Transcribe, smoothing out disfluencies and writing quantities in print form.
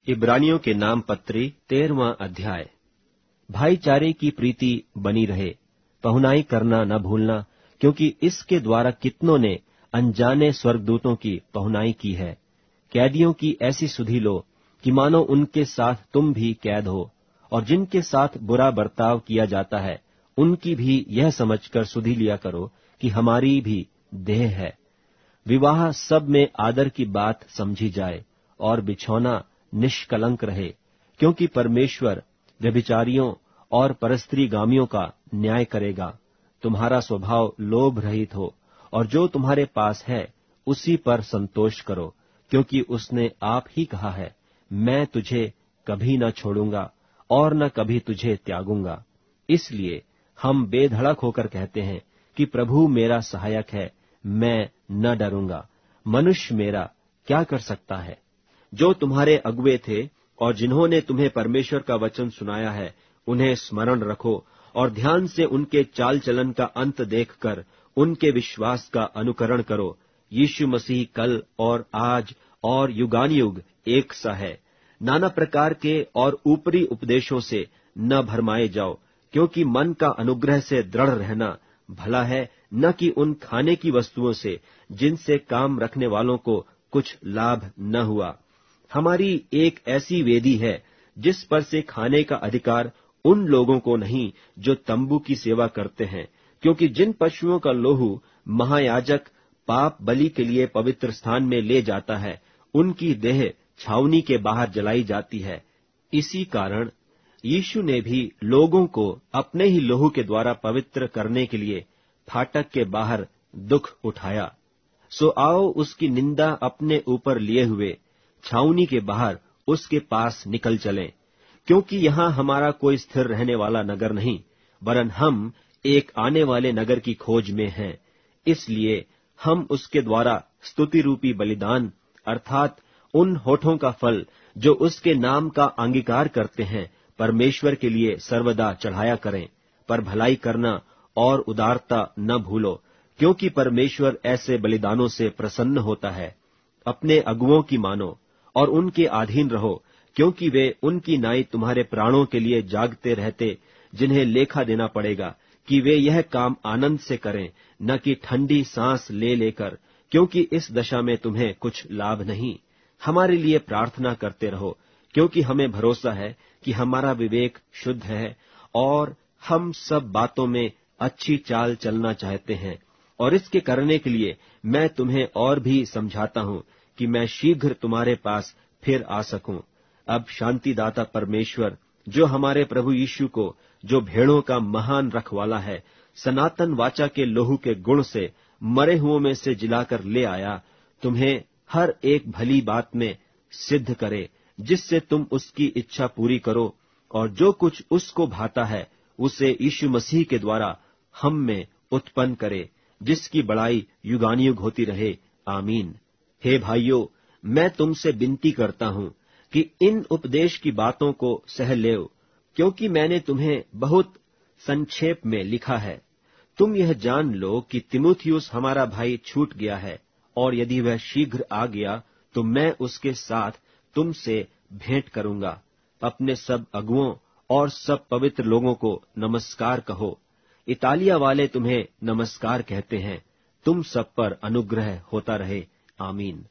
इब्रानियों के नाम पत्री 13वां अध्याय। भाईचारे की प्रीति बनी रहे, पहुनाई करना न भूलना, क्योंकि इसके द्वारा कितनों ने अनजाने स्वर्गदूतों की पहुनाई की है। कैदियों की ऐसी सुधि लो कि मानो उनके साथ तुम भी कैद हो, और जिनके साथ बुरा बर्ताव किया जाता है उनकी भी यह समझकर सुधि लिया करो कि हमारी भी देह है। विवाह सब में आदर की बात समझी जाए और बिछौना निष्कलंक रहे, क्योंकि परमेश्वर व्यभिचारियों और परस्त्रीगामियों का न्याय करेगा। तुम्हारा स्वभाव लोभ रहित हो, और जो तुम्हारे पास है उसी पर संतोष करो, क्योंकि उसने आप ही कहा है, मैं तुझे कभी न छोड़ूंगा और न कभी तुझे त्यागूंगा। इसलिए हम बेधड़क होकर कहते हैं कि प्रभु मेरा सहायक है, मैं न डरूंगा। मनुष्य मेरा क्या कर सकता है? जो तुम्हारे अगुवे थे और जिन्होंने तुम्हें परमेश्वर का वचन सुनाया है, उन्हें स्मरण रखो और ध्यान से उनके चाल चलन का अंत देखकर उनके विश्वास का अनुकरण करो। यीशु मसीह कल और आज और युगानुयुग एक सा है। नाना प्रकार के और ऊपरी उपदेशों से न भरमाए जाओ, क्योंकि मन का अनुग्रह से दृढ़ रहना भला है, न कि उन खाने की वस्तुओं से जिनसे काम रखने वालों को कुछ लाभ न हुआ। हमारी एक ऐसी वेदी है जिस पर से खाने का अधिकार उन लोगों को नहीं जो तंबू की सेवा करते हैं, क्योंकि जिन पशुओं का लोहू महायाजक पाप बलि के लिए पवित्र स्थान में ले जाता है, उनकी देह छावनी के बाहर जलाई जाती है। इसी कारण यीशु ने भी लोगों को अपने ही लोहू के द्वारा पवित्र करने के लिए फाटक के बाहर दुख उठाया। सो आओ उसकी निंदा अपने ऊपर लिए हुए छावनी के बाहर उसके पास निकल चलें, क्योंकि यहाँ हमारा कोई स्थिर रहने वाला नगर नहीं, वरन हम एक आने वाले नगर की खोज में हैं। इसलिए हम उसके द्वारा स्तुति रूपी बलिदान अर्थात उन होठों का फल जो उसके नाम का अंगीकार करते हैं, परमेश्वर के लिए सर्वदा चढ़ाया करें। पर भलाई करना और उदारता न भूलो, क्योंकि परमेश्वर ऐसे बलिदानों से प्रसन्न होता है। अपने अगुओं की मानो और उनके अधीन रहो, क्योंकि वे उनकी नाई तुम्हारे प्राणों के लिए जागते रहते, जिन्हें लेखा देना पड़ेगा कि वे यह काम आनंद से करें, न कि ठंडी सांस ले लेकर, क्योंकि इस दशा में तुम्हें कुछ लाभ नहीं। हमारे लिए प्रार्थना करते रहो, क्योंकि हमें भरोसा है कि हमारा विवेक शुद्ध है और हम सब बातों में अच्छी चाल चलना चाहते हैं। और इसके करने के लिए मैं तुम्हें और भी समझाता हूँ कि मैं शीघ्र तुम्हारे पास फिर आ सकूं। अब शांतिदाता परमेश्वर, जो हमारे प्रभु यीशु को, जो भेड़ों का महान रखवाला है, सनातन वाचा के लोहू के गुण से मरे हुओं में से जिलाकर ले आया, तुम्हें हर एक भली बात में सिद्ध करे, जिससे तुम उसकी इच्छा पूरी करो, और जो कुछ उसको भाता है उसे यीशु मसीह के द्वारा हम में उत्पन्न करे, जिसकी बड़ाई युगानुयुग होती रहे। आमीन। हे भाइयों, मैं तुमसे विनती करता हूँ कि इन उपदेश की बातों को सह लेओ, क्योंकि मैंने तुम्हें बहुत संक्षेप में लिखा है। तुम यह जान लो कि तीमुथियुस हमारा भाई छूट गया है, और यदि वह शीघ्र आ गया तो मैं उसके साथ तुमसे भेंट करूंगा। अपने सब अगुओं और सब पवित्र लोगों को नमस्कार कहो। इतालिया वाले तुम्हें नमस्कार कहते हैं। तुम सब पर अनुग्रह होता रहे। आमीन।